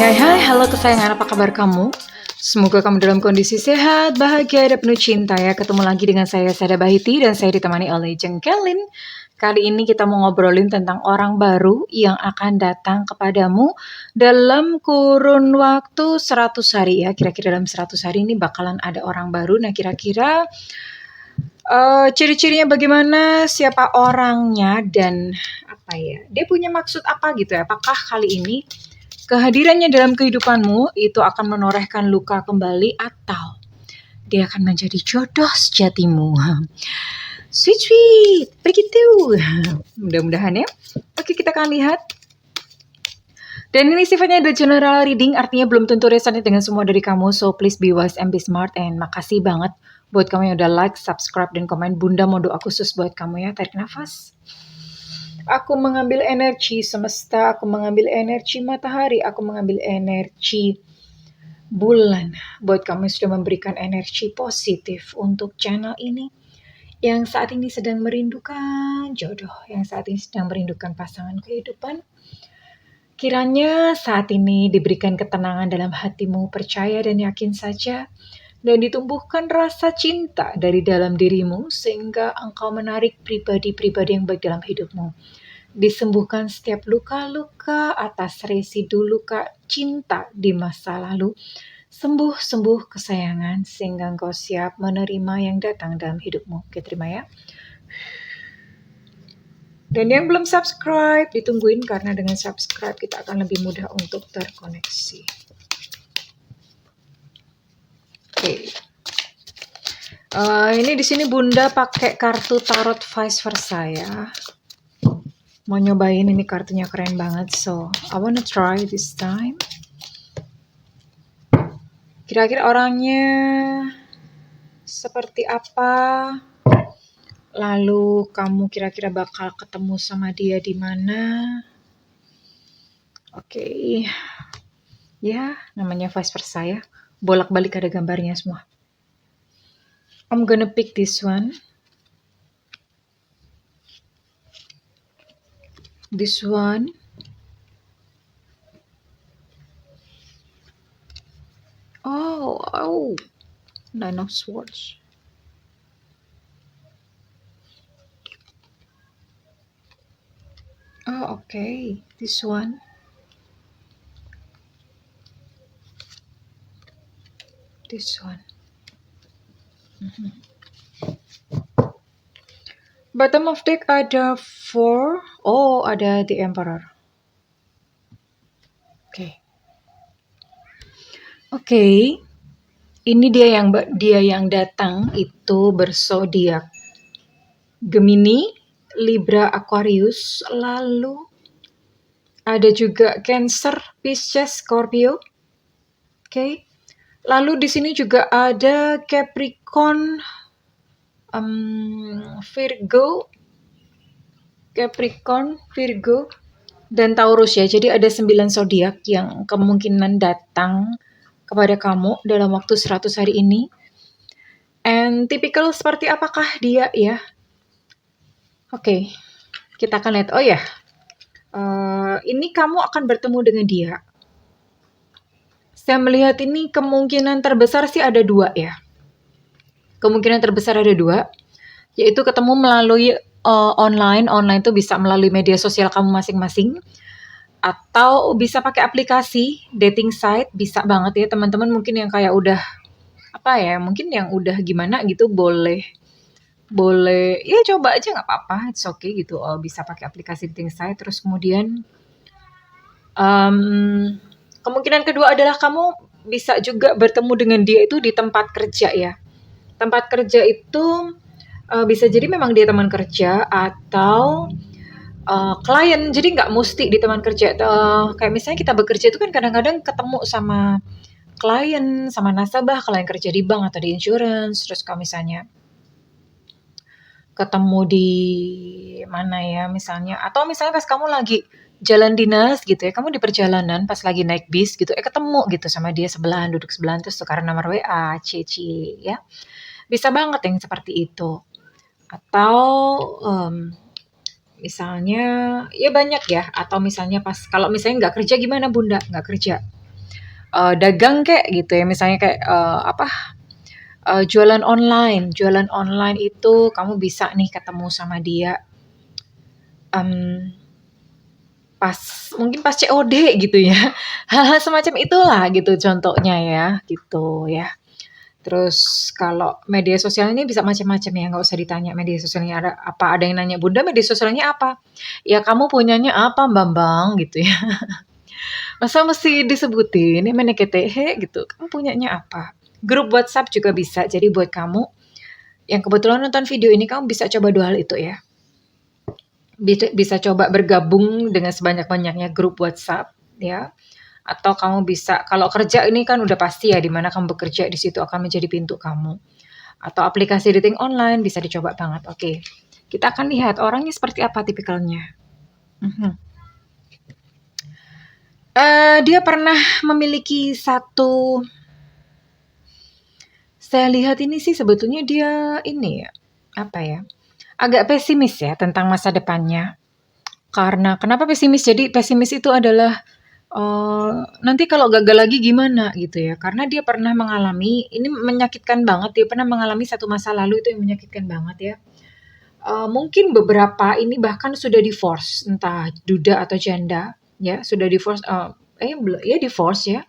Hai hai, halo kesayangan, apa kabar kamu? Semoga kamu dalam kondisi sehat, bahagia, dan penuh cinta ya. Ketemu lagi dengan saya, Sada Bahiti, dan saya ditemani oleh Jengkelin. Kali ini kita mau ngobrolin tentang orang baru yang akan datang kepadamu dalam kurun waktu 100 hari ya. Kira-kira dalam 100 hari ini bakalan ada orang baru. Nah, kira-kira ciri-cirinya bagaimana, siapa orangnya, dan apa ya, dia punya maksud apa gitu ya. Apakah kali ini kehadirannya dalam kehidupanmu itu akan menorehkan luka kembali atau dia akan menjadi jodoh sejatimu. Sweet sweet, begitu. Mudah-mudahan ya. Oke, kita akan lihat. Dan ini sifatnya adalah general reading, artinya belum tentu resonate dengan semua dari kamu. So please be wise and be smart. And makasih banget buat kamu yang udah like, subscribe, dan komen. Bunda mau doa khusus buat kamu ya. Tarik nafas. Aku mengambil energi semesta, aku mengambil energi matahari, aku mengambil energi bulan. Buat kamu yang sudah memberikan energi positif untuk channel ini, yang saat ini sedang merindukan jodoh, yang saat ini sedang merindukan pasangan kehidupan. Kiranya saat ini diberikan ketenangan dalam hatimu, percaya dan yakin saja, dan ditumbuhkan rasa cinta dari dalam dirimu, sehingga engkau menarik pribadi-pribadi yang baik dalam hidupmu. Disembuhkan setiap luka-luka atas residu luka cinta di masa lalu. Sembuh-sembuh kesayangan, sehingga engkau siap menerima yang datang dalam hidupmu. Oke, terima ya. Dan yang belum subscribe, ditungguin, karena dengan subscribe kita akan lebih mudah untuk terkoneksi. Oke. Ini di sini Bunda pakai kartu tarot vice versa ya. Mau nyobain, ini kartunya keren banget. So, I wanna try this time. Kira-kira orangnya seperti apa? Lalu kamu kira-kira bakal ketemu sama dia di mana? Oke. Ya, namanya vice versa ya. Bolak-balik ada gambarnya semua. I'm gonna pick this one. This one. Oh. Nine of Swords. Oh, okay. This one. This one. Bottom of deck ada 4. Oh, ada the Emperor. Oke. Ini dia yang datang itu berzodiak Gemini, Libra, Aquarius, lalu ada juga Cancer, Pisces, Scorpio. Oke. Lalu di sini juga ada Capricorn, Virgo, dan Taurus ya. Jadi ada 9 zodiak yang kemungkinan datang kepada kamu dalam waktu 100 hari ini. And typical seperti apakah dia ya? Oke, kita akan lihat. Oh ya, ini kamu akan bertemu dengan dia. Saya melihat ini kemungkinan terbesar sih ada 2 ya. Kemungkinan terbesar ada 2, yaitu ketemu melalui online. Online itu bisa melalui media sosial kamu masing-masing, atau bisa pakai aplikasi dating site, bisa banget ya teman-teman. Mungkin yang kayak udah mungkin yang udah gimana gitu, boleh ya coba aja, nggak apa-apa, it's okay gitu. Bisa pakai aplikasi dating site. Terus kemudian kemungkinan kedua adalah kamu bisa juga bertemu dengan dia itu di tempat kerja ya. Tempat kerja itu bisa jadi memang dia teman kerja atau klien. Jadi nggak mesti di teman kerja. Kayak misalnya kita bekerja itu kan kadang-kadang ketemu sama klien, sama nasabah, kalau yang kerja di bank atau di insurance. Terus kalau misalnya ketemu di mana ya misalnya, atau misalnya pas kamu lagi jalan dinas gitu ya, kamu di perjalanan pas lagi naik bis gitu, ketemu gitu sama dia sebelahan, duduk sebelahan, terus tukaran nomor WA, cici ya. Bisa banget yang seperti itu. Atau misalnya ya banyak ya. Atau misalnya kalau misalnya nggak kerja, gimana Bunda? Nggak kerja. dagang kayak gitu ya, misalnya kayak jualan online itu kamu bisa nih ketemu sama dia em, mungkin pas COD gitu ya. Hal-hal semacam itulah gitu contohnya ya, gitu ya. Terus kalau media sosial ini bisa macam-macam ya, nggak usah ditanya media sosialnya ada apa. Ada yang nanya, "Bunda media sosialnya apa?" Ya kamu punyanya apa Bambang gitu ya. Masa mesti disebutin, ini meneketehe gitu, kamu punyanya apa? Grup WhatsApp juga bisa, jadi buat kamu yang kebetulan nonton video ini kamu bisa coba 2 hal itu ya. Bisa coba bergabung dengan sebanyak-banyaknya grup WhatsApp ya, atau kamu bisa kalau kerja ini kan udah pasti ya di mana kamu bekerja di situ akan menjadi pintu kamu. Atau aplikasi dating online bisa dicoba banget. Oke, kita akan lihat orangnya seperti apa tipikalnya. Mhm. Dia pernah memiliki satu saya lihat ini sih sebetulnya dia ini ya, apa ya, agak pesimis ya tentang masa depannya. Karena kenapa pesimis? Jadi pesimis itu adalah, nanti kalau gagal lagi gimana gitu ya, karena dia pernah mengalami ini menyakitkan banget, dia pernah mengalami satu masa lalu itu yang menyakitkan banget ya. Mungkin beberapa ini bahkan sudah divorce, entah duda atau janda ya, sudah divorce, ya divorce ya,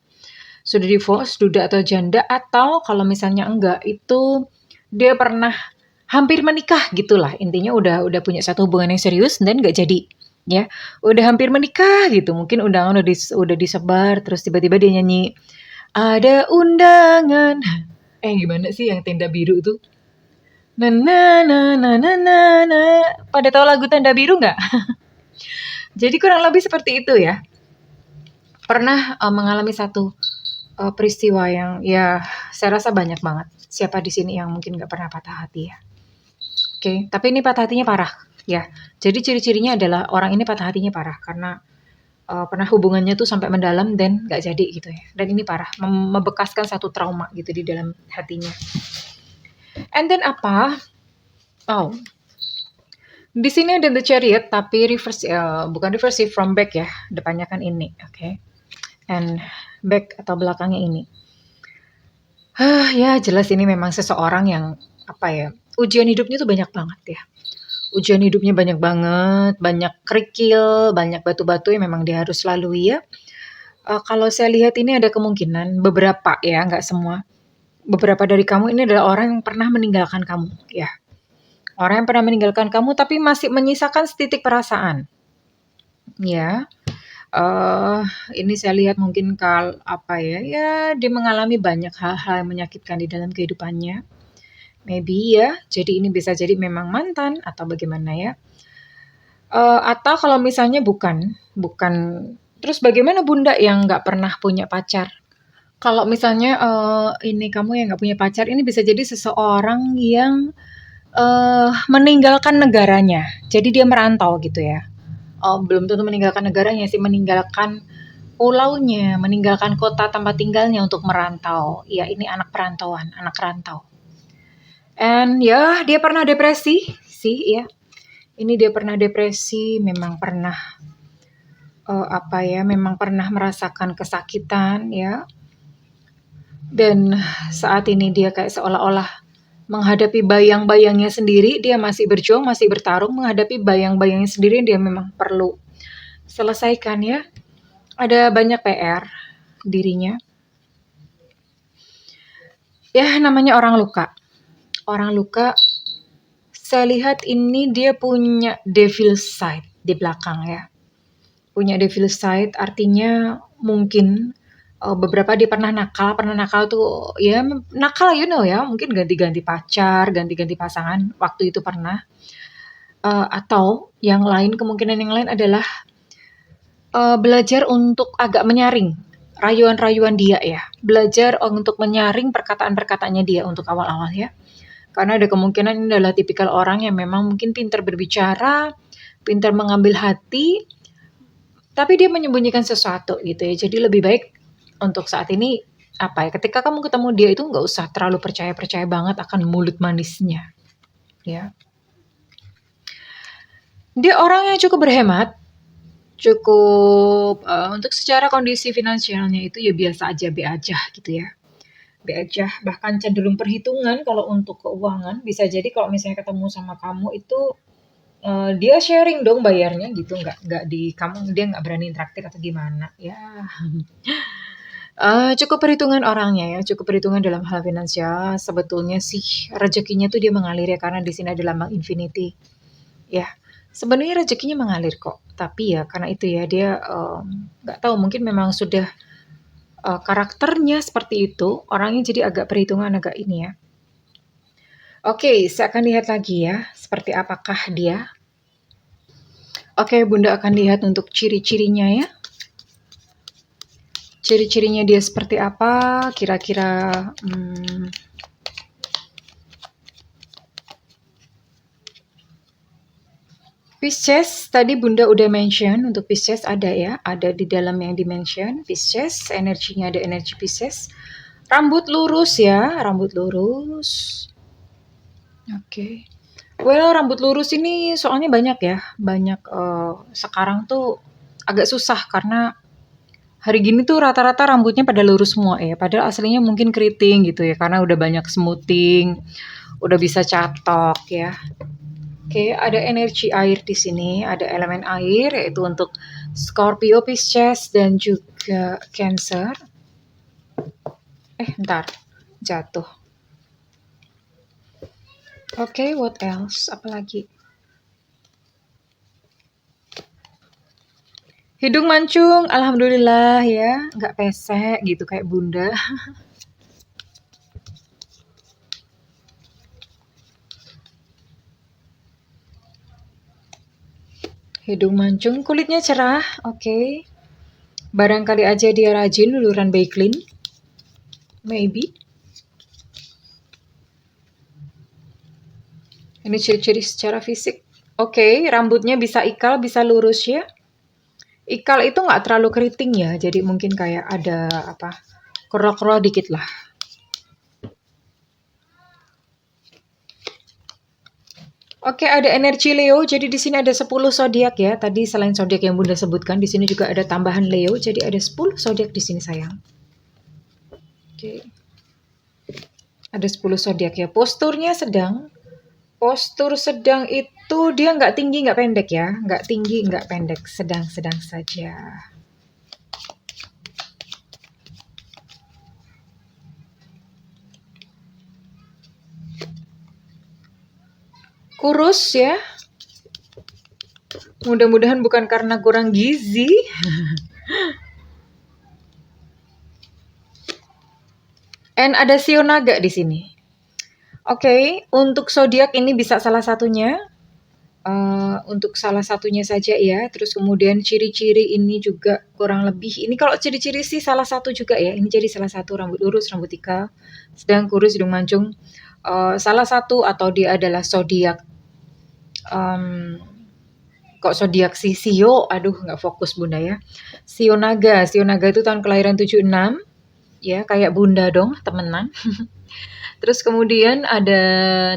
sudah divorce, duda atau janda, atau kalau misalnya enggak, itu dia pernah hampir menikah gitulah. Intinya udah punya satu hubungan yang serius dan nggak jadi, ya. Udah hampir menikah gitu, mungkin undangan udah disebar, terus tiba-tiba dia nyanyi, "Ada undangan." Gimana sih yang tenda biru tuh? Na na na na na na na. Pada tahu lagu Tenda Biru nggak? Jadi kurang lebih seperti itu ya. Pernah mengalami satu peristiwa yang ya saya rasa banyak banget. Siapa di sini yang mungkin nggak pernah patah hati ya? Oke, tapi ini patah hatinya parah ya. Jadi ciri-cirinya adalah orang ini patah hatinya parah karena pernah hubungannya tuh sampai mendalam dan nggak jadi gitu ya. Dan ini parah, membekaskan satu trauma gitu di dalam hatinya. And then apa? Oh, di sini ada The Chariot tapi reverse, bukan reverse sih, from back ya. Depannya kan ini, oke. And back atau belakangnya ini. Ya jelas ini memang seseorang yang apa ya, ujian hidupnya tuh banyak banget ya. Ujian hidupnya banyak banget, banyak kerikil, banyak batu-batu yang memang dia harus lalui ya. Kalau saya lihat ini ada kemungkinan beberapa ya, nggak semua. Beberapa dari kamu ini adalah orang yang pernah meninggalkan kamu ya. Orang yang pernah meninggalkan kamu tapi masih menyisakan setitik perasaan. Ya. Ini saya lihat mungkin apa ya, ya dia mengalami banyak hal-hal yang menyakitkan di dalam kehidupannya. Maybe ya, jadi ini bisa jadi memang mantan atau bagaimana ya. Atau kalau misalnya bukan, terus bagaimana Bunda yang nggak pernah punya pacar? Kalau misalnya, ini kamu yang nggak punya pacar, ini bisa jadi seseorang yang, meninggalkan negaranya. Jadi dia merantau gitu ya. Belum tentu meninggalkan negaranya sih, meninggalkan pulaunya, meninggalkan kota tempat tinggalnya untuk merantau. Ya ini anak perantauan, anak rantau. And ya dia pernah depresi sih ya. Ini dia pernah depresi, memang pernah, memang pernah merasakan kesakitan ya. Dan saat ini dia kayak seolah-olah menghadapi bayang-bayangnya sendiri, dia masih berjuang, masih bertarung menghadapi bayang-bayangnya sendiri, dia memang perlu selesaikan ya. Ada banyak PR dirinya. Ya namanya orang luka. Orang luka, saya lihat ini dia punya devil side di belakang ya. Punya devil side artinya mungkin beberapa dia pernah nakal tuh ya, nakal ya, mungkin ganti-ganti pacar, ganti-ganti pasangan, waktu itu pernah. Atau yang lain, kemungkinan yang lain adalah belajar untuk agak menyaring rayuan-rayuan dia ya, belajar untuk menyaring perkataan-perkataannya dia untuk awal-awal ya. Karena ada kemungkinan ini adalah tipikal orang yang memang mungkin pintar berbicara, pintar mengambil hati, tapi dia menyembunyikan sesuatu gitu ya. Jadi lebih baik untuk saat ini ketika kamu ketemu dia itu nggak usah terlalu percaya banget akan mulut manisnya ya. Dia orang yang cukup berhemat, cukup untuk secara kondisi finansialnya itu ya biasa aja, B aja gitu ya. B aja, bahkan cenderung perhitungan kalau untuk keuangan. Bisa jadi kalau misalnya ketemu sama kamu itu dia sharing dong bayarnya gitu, nggak di kamu, dia nggak berani traktir atau gimana ya. Cukup perhitungan orangnya ya, cukup perhitungan dalam hal finansial. Sebetulnya sih rezekinya tuh dia mengalir ya, karena di sini ada lambang infinity. Ya, sebenarnya rezekinya mengalir kok. Tapi ya karena itu ya dia nggak tahu, mungkin memang sudah karakternya seperti itu, orangnya jadi agak perhitungan, agak ini ya. Oke, saya akan lihat lagi ya, seperti apakah dia. Oke, Bunda akan lihat untuk ciri-cirinya ya. Ciri-cirinya dia seperti apa, kira-kira Pisces, tadi Bunda udah mention untuk Pisces ada ya, ada di dalam yang dimention. Pisces, energinya ada energi Pisces. Rambut lurus ya, rambut lurus. Oke. Well, rambut lurus ini soalnya banyak ya, banyak sekarang tuh agak susah karena hari gini tuh rata-rata rambutnya pada lurus semua ya, padahal aslinya mungkin keriting gitu ya, karena udah banyak smoothing, udah bisa catok ya. Oke, ada energi air di sini, ada elemen air yaitu untuk Scorpio, Pisces dan juga Cancer. Ntar jatuh. Oke, what else? Apalagi? Hidung mancung, alhamdulillah ya, nggak pesek gitu kayak Bunda. Hidung mancung, kulitnya cerah, oke. Barangkali aja dia rajin luluran Baiklin, maybe. Ini ciri-ciri secara fisik. Oke, rambutnya bisa ikal, bisa lurus ya. Ikal itu nggak terlalu keriting ya, jadi mungkin kayak ada apa, kerok-kerok dikit lah. Oke, ada energi Leo. Jadi di sini ada 10 zodiak ya. Tadi selain zodiak yang Bunda sebutkan, di sini juga ada tambahan Leo. Jadi ada 10 zodiak di sini sayang. Oke. Ada 10 zodiak ya. Posturnya sedang. Postur sedang itu dia nggak tinggi, nggak pendek ya. Nggak tinggi, nggak pendek. Sedang-sedang saja. Kurus ya. Mudah-mudahan bukan karena kurang gizi. And ada Shio naga di sini. Oke, untuk zodiak ini bisa salah satunya. Untuk salah satunya saja ya. Terus kemudian ciri-ciri ini juga kurang lebih. Ini kalau ciri-ciri sih salah satu juga ya. Ini jadi salah satu, rambut lurus, rambut ikal, sedang kurus, hidung mancung. Salah satu atau dia adalah zodiak. Kok zodiak si Shio? Aduh, nggak fokus Bunda ya. Shio naga. Shio naga itu tahun kelahiran 76. Ya, kayak Bunda dong, temenan. Terus kemudian ada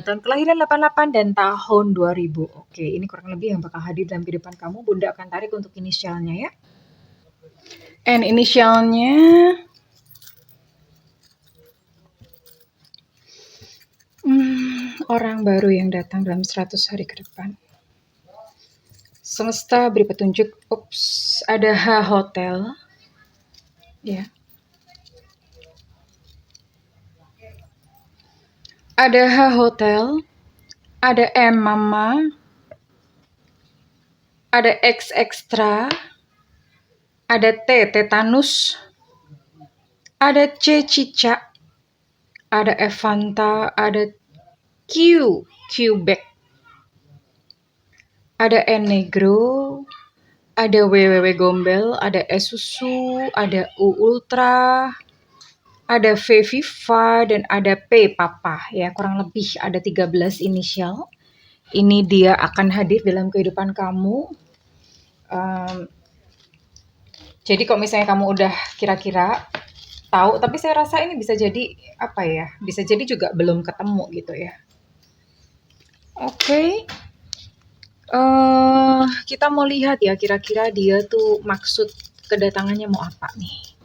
tahun kelahiran 88 dan tahun 2000. Oke, ini kurang lebih yang bakal hadir dalam kehidupan kamu. Bunda akan tarik untuk inisialnya ya. And inisialnya orang baru yang datang dalam 100 hari ke depan. Semesta beri petunjuk. Ups, ada H Hotel. Ya. Ada H Hotel, ada M Mama, ada X Extra, ada T Tetanus, ada C Cicak, ada F Fanta, ada Q Quebec, ada N Negro, ada WWW Gombel, ada S Susu, ada U Ultra, ada V Viva, dan ada P Papa ya, kurang lebih ada 13 inisial. Ini dia akan hadir dalam kehidupan kamu. Jadi kalau misalnya kamu udah kira-kira tahu, tapi saya rasa ini bisa jadi apa ya? Bisa jadi juga belum ketemu gitu ya. Oke. kita mau lihat ya kira-kira dia tuh maksud kedatangannya mau apa nih?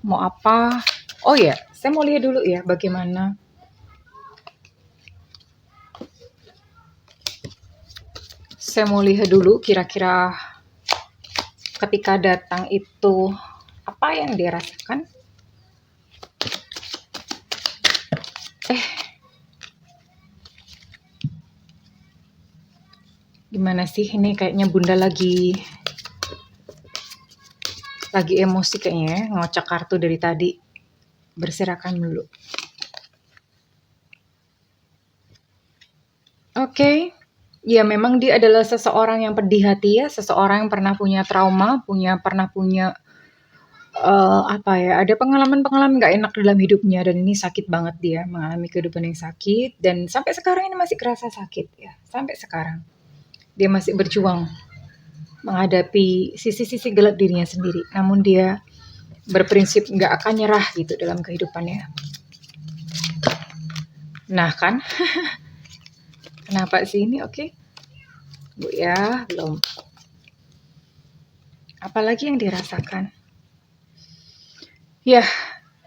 Mau apa? Oh ya, saya mau lihat dulu ya bagaimana. Saya mau lihat dulu kira-kira ketika datang itu apa yang dia rasakan. Gimana sih ini, kayaknya Bunda lagi emosi kayaknya ya, ngocok kartu dari tadi. Berserakan dulu. Oke. Ya memang dia adalah seseorang yang pedih hati ya, seseorang yang pernah punya trauma, pernah punya apa ya, ada pengalaman-pengalaman nggak enak dalam hidupnya, dan ini sakit banget dia mengalami kehidupan yang sakit, dan sampai sekarang ini masih kerasa sakit ya, sampai sekarang. Dia masih berjuang menghadapi sisi-sisi gelap dirinya sendiri, namun dia berprinsip nggak akan nyerah gitu dalam kehidupannya. Nah kan, kenapa sih ini? Oke. Bu ya, belum. Apalagi yang dirasakan? Ya,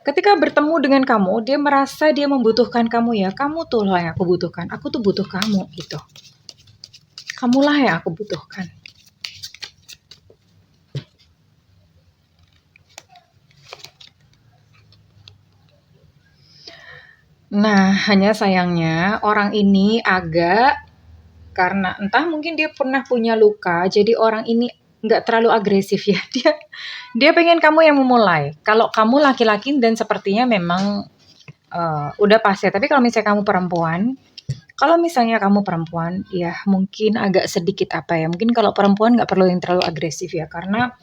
ketika bertemu dengan kamu, dia merasa dia membutuhkan kamu ya. Kamu tuh loh yang aku butuhkan. Aku tuh butuh kamu gitu. Kamulah yang aku butuhkan. Nah, hanya sayangnya orang ini agak, karena entah mungkin dia pernah punya luka, jadi orang ini nggak terlalu agresif ya. Dia pengen kamu yang memulai. Kalau kamu laki-laki dan sepertinya memang udah pasti. Tapi kalau misalnya kamu perempuan, ya mungkin agak sedikit apa ya. Mungkin kalau perempuan nggak perlu yang terlalu agresif ya, karena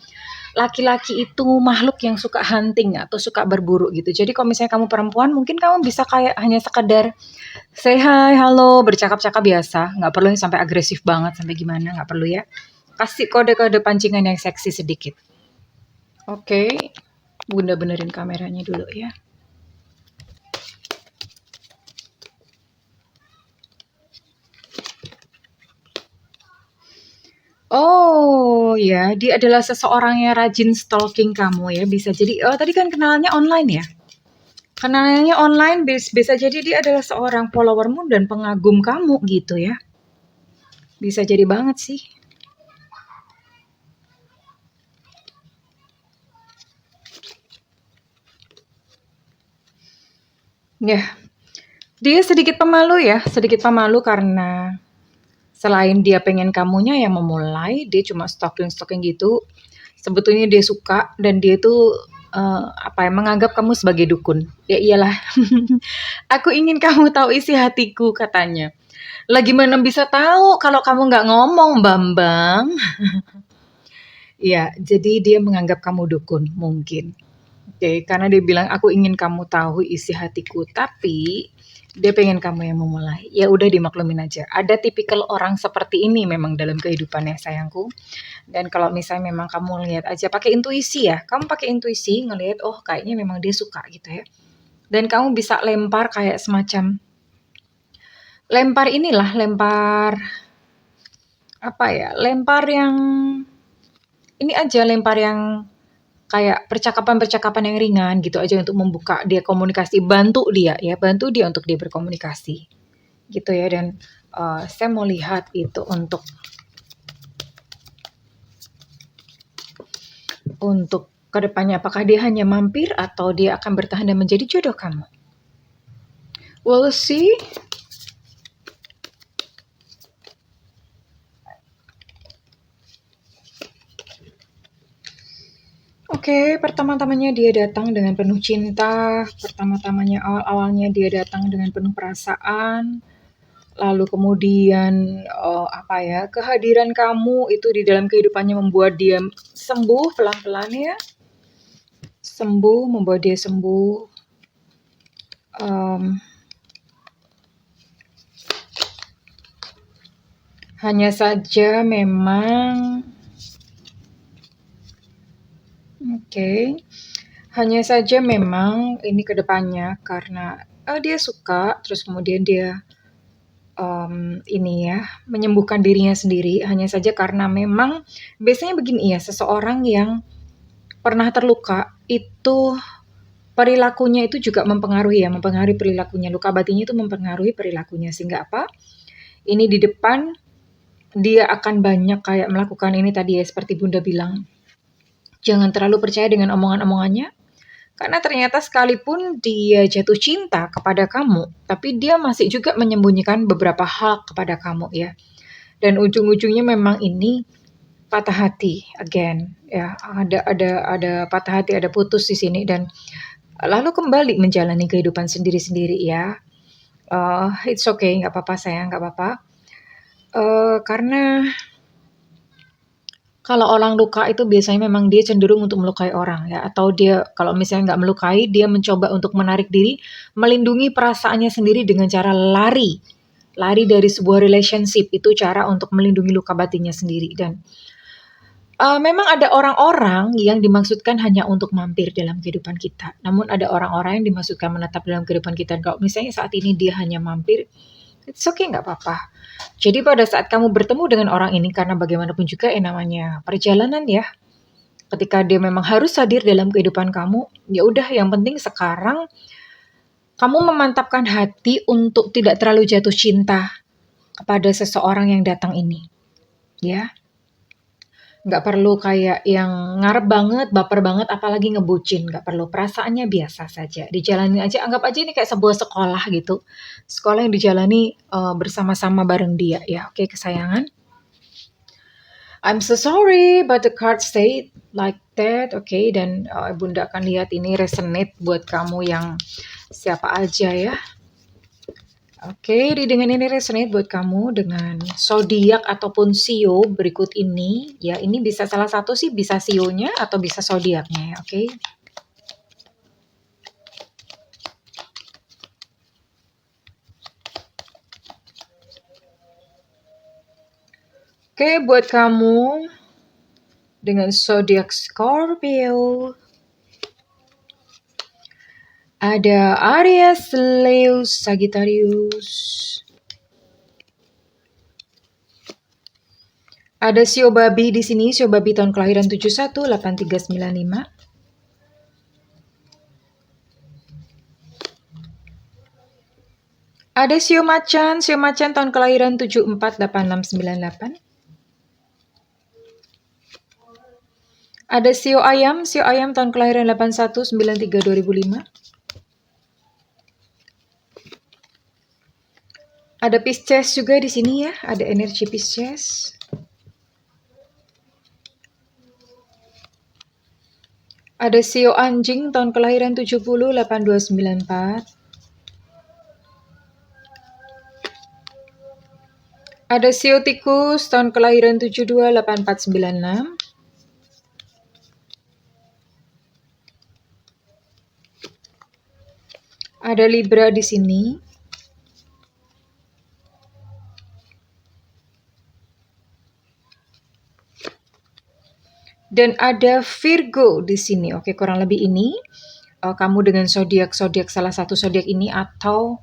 laki-laki itu makhluk yang suka hunting atau suka berburu gitu. Jadi kalau misalnya kamu perempuan, mungkin kamu bisa kayak hanya sekedar say hi, halo, bercakap-cakap biasa. Nggak perlu yang sampai agresif banget, sampai gimana, nggak perlu ya. Kasih kode-kode pancingan yang seksi sedikit. Oke, Bunda benerin kameranya dulu ya. Oh ya, dia adalah seseorang yang rajin stalking kamu ya, bisa jadi. Oh tadi kan kenalannya online ya? Kenalannya online, bisa jadi dia adalah seorang followermu dan pengagum kamu gitu ya. Bisa jadi banget sih. Ya, dia sedikit pemalu karena selain dia pengen kamunya yang memulai, dia cuma stalking gitu. Sebetulnya dia suka dan dia tuh menganggap kamu sebagai dukun. Ya iyalah. Aku ingin kamu tahu isi hatiku katanya. Lah gimana bisa tahu kalau kamu nggak ngomong, Bambang? Ya, jadi dia menganggap kamu dukun mungkin. Oke, karena dia bilang aku ingin kamu tahu isi hatiku, tapi dia pengen kamu yang memulai. Ya udah dimaklumin aja. Ada tipikal orang seperti ini memang dalam kehidupannya sayangku. Dan kalau misalnya memang kamu lihat aja pakai intuisi ya. Kamu pakai intuisi ngelihat oh kayaknya memang dia suka gitu ya. Dan kamu bisa lempar kayak semacam lempar apa ya? Lempar yang kayak percakapan-percakapan yang ringan gitu aja untuk membuka dia komunikasi, bantu dia untuk dia berkomunikasi gitu ya. Dan saya mau lihat itu untuk kedepannya, apakah dia hanya mampir atau dia akan bertahan dan menjadi jodoh kamu. We'll see. Oke, pertama-tamanya dia datang dengan penuh cinta. Awal-awalnya dia datang dengan penuh perasaan. Lalu kemudian kehadiran kamu itu di dalam kehidupannya membuat dia sembuh pelan-pelan ya. Membuat dia sembuh. Hanya saja memang hanya saja memang ini kedepannya karena dia suka, terus kemudian dia ini ya, menyembuhkan dirinya sendiri, hanya saja karena memang biasanya begini ya, seseorang yang pernah terluka itu perilakunya itu juga mempengaruhi ya, mempengaruhi perilakunya. Luka batinnya itu mempengaruhi perilakunya sehingga apa? Ini di depan dia akan banyak kayak melakukan ini tadi ya, seperti Bunda bilang. Jangan terlalu percaya dengan omongan-omongannya, karena ternyata sekalipun dia jatuh cinta kepada kamu, tapi dia masih juga menyembunyikan beberapa hal kepada kamu ya. Dan ujung-ujungnya memang ini patah hati again ya. Ada patah hati, ada putus di sini dan lalu kembali menjalani kehidupan sendiri-sendiri ya. It's okay, nggak apa-apa sayang, nggak apa-apa. Karena kalau orang luka itu biasanya memang dia cenderung untuk melukai orang ya, atau dia kalau misalnya nggak melukai, dia mencoba untuk menarik diri, melindungi perasaannya sendiri dengan cara lari. Lari dari sebuah relationship, itu cara untuk melindungi luka batinnya sendiri dan memang ada orang-orang yang dimaksudkan hanya untuk mampir dalam kehidupan kita. Namun ada orang-orang yang dimaksudkan menetap dalam kehidupan kita. Kalau misalnya saat ini dia hanya mampir, it's okay, nggak apa-apa. Jadi pada saat kamu bertemu dengan orang ini, karena bagaimanapun juga namanya perjalanan ya, ketika dia memang harus hadir dalam kehidupan kamu, ya udah yang penting sekarang kamu memantapkan hati untuk tidak terlalu jatuh cinta kepada seseorang yang datang ini. Ya, nggak perlu kayak yang ngarep banget, baper banget, apalagi ngebucin, nggak perlu. Perasaannya biasa saja, dijalani aja, anggap aja ini kayak sebuah sekolah gitu. Sekolah yang dijalani bersama-sama bareng dia ya, oke kesayangan. I'm so sorry, but the card say like that, oke, dan Bunda akan lihat ini resonate buat kamu yang siapa aja ya. Oke, dengan ini resonate buat kamu dengan zodiak ataupun sio berikut ini. Ya, ini bisa salah satu sih, bisa sionya atau bisa zodiaknya ya, oke. Oke, buat kamu dengan zodiak Scorpio. Ada Aries, Leo, Sagittarius. Ada sio babi di sini, sio babi tahun kelahiran 71 8395. Ada sio macan tahun kelahiran 74 8698. Ada sio ayam tahun kelahiran 81 93 2005. Ada Pisces juga di sini ya, ada energi Pisces. Ada sio anjing tahun kelahiran 70 8294. Ada sio tikus tahun kelahiran 72 8496. Ada Libra di sini. Dan ada Virgo di sini. Oke, kurang lebih ini kamu dengan zodiak salah satu zodiak ini atau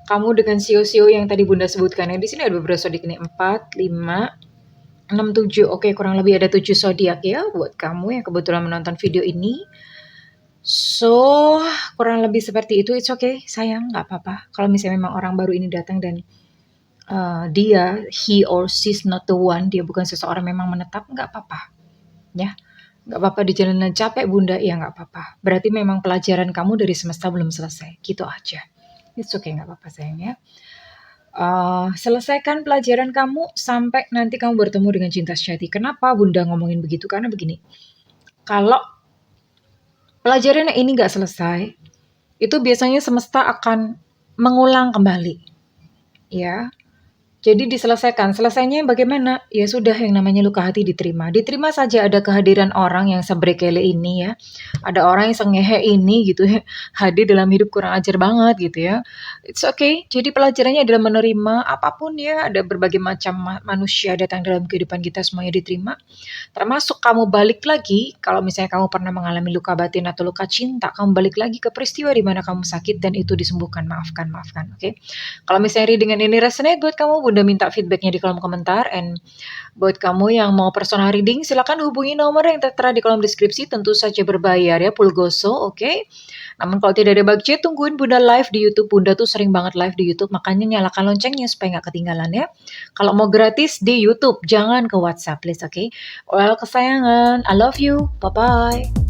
kamu dengan sio-sio yang tadi Bunda sebutkan ya. Di sini ada beberapa zodiak ini 4, 5, 6, 7. Oke, kurang lebih ada 7 zodiak ya buat kamu yang kebetulan menonton video ini. So, kurang lebih seperti itu. It's okay, sayang, nggak apa-apa. Kalau misalnya memang orang baru ini datang dan dia, he or she's not the one, dia bukan seseorang memang menetap, nggak apa-apa. Ya, nggak apa-apa di jalanan capek Bunda, ya nggak apa-apa. Berarti memang pelajaran kamu dari semesta belum selesai, gitu aja. It's okay, nggak apa-apa sayang ya. Selesaikan pelajaran kamu sampai nanti kamu bertemu dengan cinta sejati. Kenapa Bunda ngomongin begitu? Karena begini, kalau pelajaran ini nggak selesai, itu biasanya semesta akan mengulang kembali. Ya, Jadi diselesaikan, selesainya bagaimana? Ya sudah yang namanya luka hati diterima. Diterima saja ada kehadiran orang yang sebrekele ini ya. Ada orang yang sengehe ini gitu ya. Hadir dalam hidup kurang ajar banget gitu ya. It's okay. Jadi pelajarannya adalah menerima apapun ya. Ada berbagai macam manusia datang dalam kehidupan kita semuanya diterima. Termasuk kamu balik lagi, kalau misalnya kamu pernah mengalami luka batin atau luka cinta, kamu balik lagi ke peristiwa di mana kamu sakit dan itu disembuhkan. Maafkan, maafkan. Oke. Kalau misalnya dengan ini resonate buat kamu, Bunda minta feedbacknya di kolom komentar. And buat kamu yang mau personal reading, silakan hubungi nomor yang tertera di kolom deskripsi. Tentu saja berbayar ya, Pulgoso, oke? Namun kalau tidak ada budget, tungguin Bunda live di YouTube. Bunda tuh sering banget live di YouTube, makanya nyalakan loncengnya supaya nggak ketinggalan ya. Kalau mau gratis di YouTube, jangan ke WhatsApp, please, oke? Well, kesayangan, I love you, bye-bye.